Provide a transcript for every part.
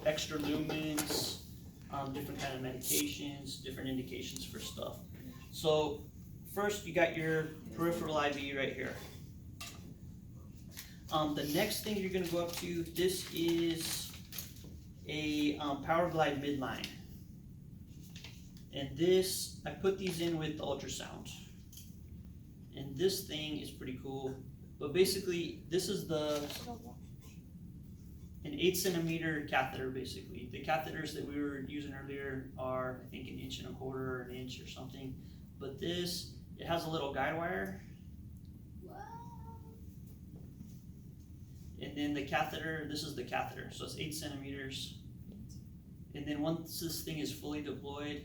extra lumens, different kind of medications, different indications for stuff. So first you got your peripheral IV right here. The next thing you're gonna go up to, this is a Power Glide midline. And this, I put these in with the ultrasound. And this thing is pretty cool. But basically, this is an 8 centimeter catheter, basically. The catheters that we were using earlier are, I think, 1.25 inches or an inch or something. But this, it has a little guide wire. And then the catheter, this is the catheter, so it's 8 centimeters. And then once this thing is fully deployed,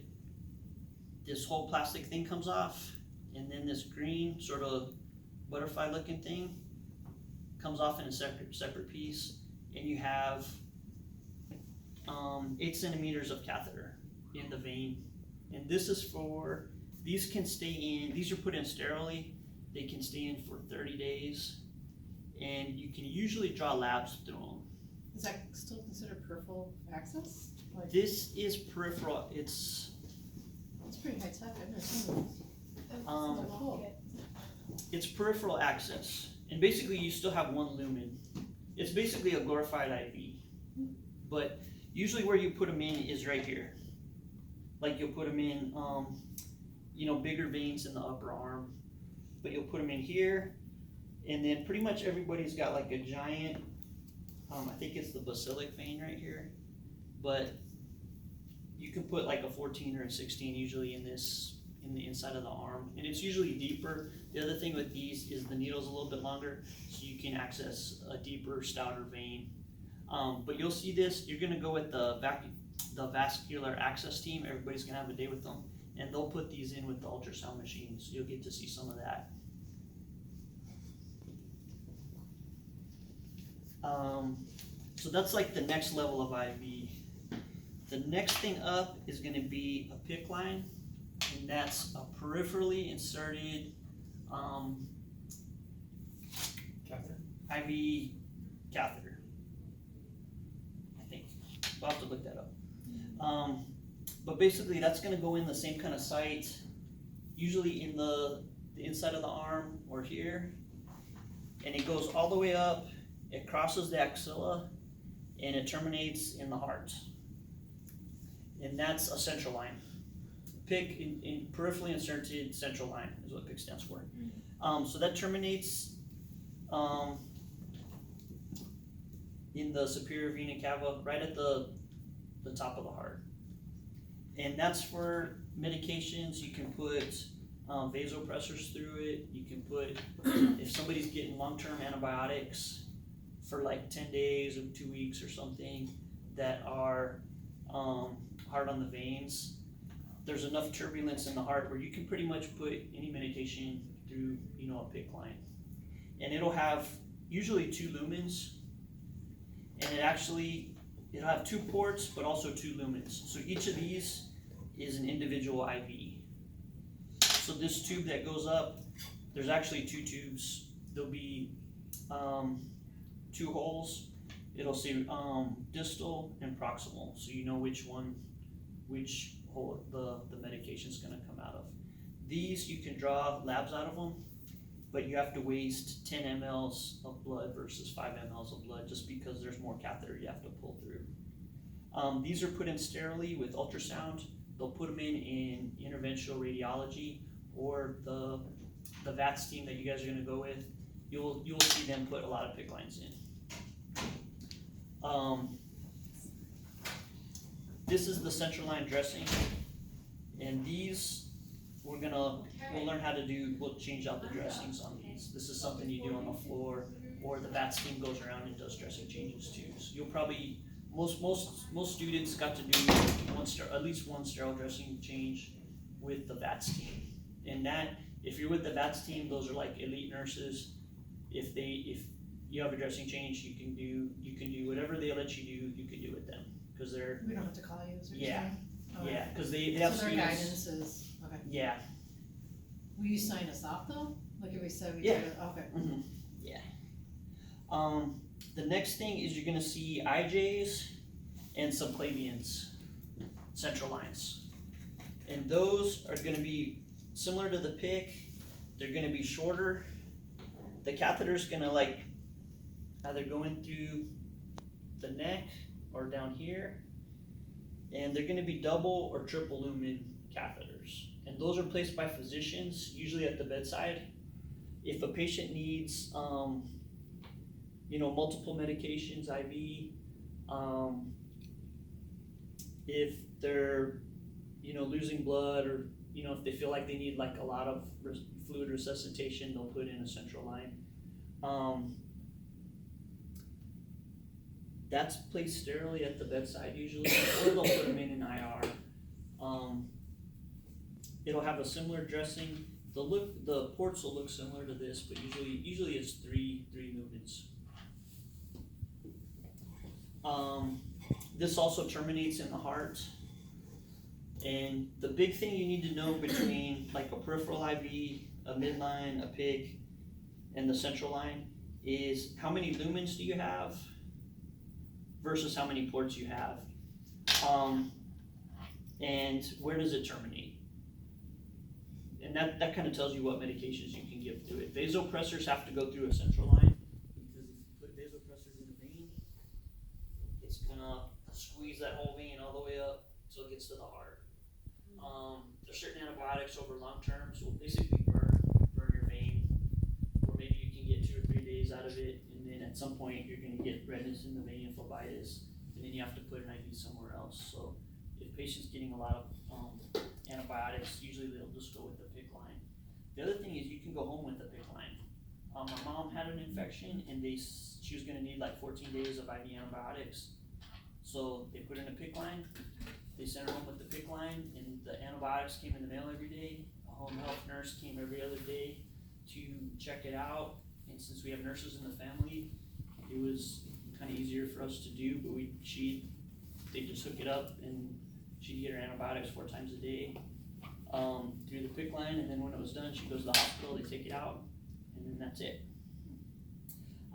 this whole plastic thing comes off, and then this green sort of butterfly looking thing comes off in a separate piece, and you have 8 centimeters of catheter in the vein. And this is for, these can stay in, these are put in sterilely, they can stay in for 30 days, and you can usually draw labs through them. Is that still considered peripheral access? Like, This is peripheral, it's pretty high tech, I've never seen this. Cool. it's peripheral access, and basically you still have one lumen. It's basically a glorified IV, but usually where you put them in is right here. Like you'll put them in, bigger veins in the upper arm, but you'll put them in here, and then pretty much everybody's got like a giant, I think it's the basilic vein right here, but you can put like a 14 or a 16 usually in the inside of the arm, and it's usually deeper. The other thing with these is the needle's a little bit longer, so you can access a deeper, stouter vein. But you'll see this, you're gonna go with the vascular access team. Everybody's gonna have a day with them, and they'll put these in with the ultrasound machines. You'll get to see some of that. So that's like the next level of IV. The next thing up is gonna be a PICC line, and that's a peripherally inserted IV catheter, I think. I'll have to look that up. But basically that's gonna go in the same kind of site, usually in the inside of the arm or here, and it goes all the way up, it crosses the axilla, and it terminates in the heart. And that's a central line. PICC, in peripherally inserted central line is what PICC stands for. So that terminates in the superior vena cava, right at the top of the heart. And that's for medications. You can put vasopressors through it. You can put, if somebody's getting long-term antibiotics for like 10 days or 2 weeks or something that are hard on the veins, there's enough turbulence in the heart where you can pretty much put any medication through, a PICC line. And it'll have usually 2 lumens, and it'll have 2 ports, but also 2 lumens. So each of these is an individual IV. So this tube that goes up, there's actually 2 tubes. There'll be 2 holes. It'll say distal and proximal, so you know which hole the medication's gonna come out of. These, you can draw labs out of them, but you have to waste 10 mLs of blood versus 5 mLs of blood, just because there's more catheter you have to pull through. These are put in sterilely with ultrasound. They'll put them in interventional radiology, or the VATS team that you guys are gonna go with. You'll see them put a lot of PICC lines in. This is the central line dressing, and these we'll learn how to do. We'll change out the dressings on these. This is something you do on the floor, or the VATS team goes around and does dressing changes too. So you'll probably most students got to do at least one sterile dressing change with the VATS team, and that if you're with the VATS team, those are like elite nurses. If you have a dressing change, you can do whatever they let you do. You can do with them, because they're. We don't have to call you, is what you're Yeah. saying? Oh, Yeah, because they have so their students. guidance is, okay. Yeah. Will you sign us off though? Like if we said we Yeah. did it, okay. Mm-hmm. Yeah. The next thing is you're gonna see IJs, and subclavians, central lines. And those are gonna be similar to the PIC. They're gonna be shorter. The catheter's gonna like either go in through the neck or down here. And they're gonna be double or triple lumen catheters. And those are placed by physicians, usually at the bedside. If a patient needs, multiple medications, IV, if they're, losing blood, or, if they feel like they need like a lot of fluid resuscitation, they'll put in a central line. That's placed sterilely at the bedside usually, or they'll put them in IR. It'll have a similar dressing. The ports will look similar to this, but usually it's three lumens. This also terminates in the heart. And the big thing you need to know between like a peripheral IV, a midline, a PIC, and the central line is how many lumens do you have versus how many ports you have. And where does it terminate? And that kind of tells you what medications you can give through it. Vasopressors have to go through a central line, because if you put vasopressors in a vein, it's gonna squeeze that whole vein all the way up till it gets to the heart. There's certain antibiotics over long terms will basically burn your vein, or maybe you can get 2 or 3 days out of it, and then at some point you're gonna get redness in the vein, phlebitis, and then you have to put an IV somewhere else. So if patient's getting a lot of antibiotics, usually they'll just go with the PIC line. The other thing is you can go home with the PIC line. My mom had an infection, and she was gonna need like 14 days of IV antibiotics. So they put in a PIC line, they sent her home with the PIC line, and the antibiotics came in the mail every day. A home health nurse came every other day to check it out. And since we have nurses in the family, it was kind of easier for us to do, but they just hook it up, and she'd get her antibiotics 4 times a day through the PIC line, and then when it was done, she goes to the hospital, they take it out, and then that's it.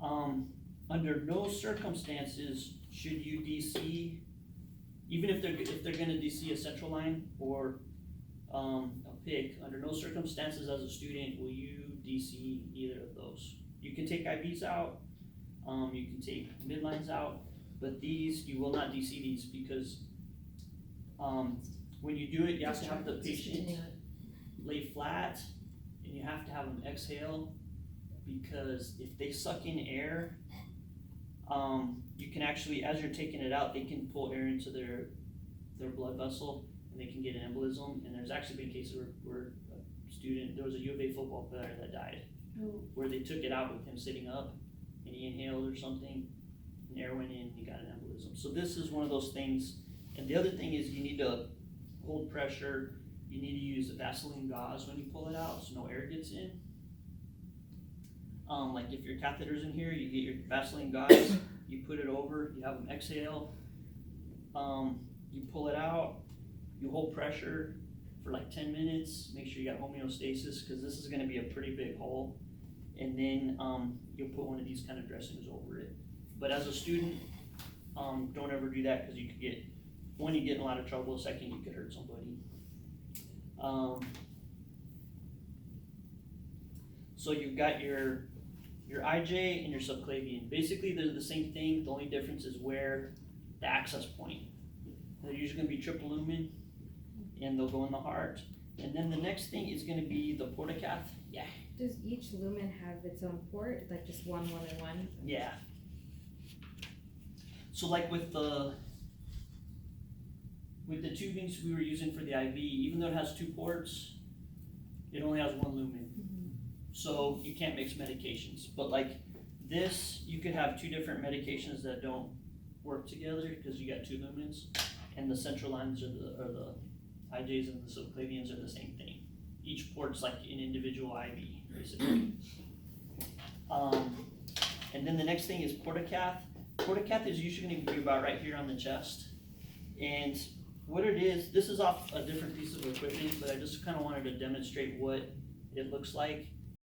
Under no circumstances should you DC, even if they're gonna DC a central line or a PIC, under no circumstances as a student will you DC either of those. You can take IVs out, you can take midlines out, but these, you will not DC these, because when you do it, you have to have the patient lay flat, and you have to have them exhale, because if they suck in air, you can actually, as you're taking it out, they can pull air into their blood vessel, and they can get an embolism. And there's actually been cases where there was a U of A football player that died, where they took it out with him sitting up, and he inhaled or something, and air went in, and he got an embolism. So this is one of those things. And the other thing is you need to hold pressure. You need to use a Vaseline gauze when you pull it out, so no air gets in. Like if your catheter's in here, you get your Vaseline gauze, you put it over, you have them exhale, you pull it out, you hold pressure for like 10 minutes, make sure you got homeostasis, because this is going to be a pretty big hole, and then you'll put one of these kind of dressings over it. But as a student, don't ever do that, because you could get, one, you get in a lot of trouble, second, you could hurt somebody. So you've got your IJ and your subclavian. Basically, they're the same thing. The only difference is where the access point. They're usually going to be triple lumen, and they'll go in the heart. And then the next thing is going to be the portacath. Yeah. Does each lumen have its own port, like just one, and one? Yeah. So like with the tubings we were using for the IV, even though it has 2 ports, it only has 1 lumen. So you can't mix medications. But like this, you could have 2 different medications that don't work together, because you got 2 lumens, and the central lines or the IJs and the subclavians are the same thing. Each port's like an individual IV, basically. And then the next thing is portacath. Portacath is usually going to be about right here on the chest. And what it is, this is off a different piece of equipment, but I just kind of wanted to demonstrate what it looks like.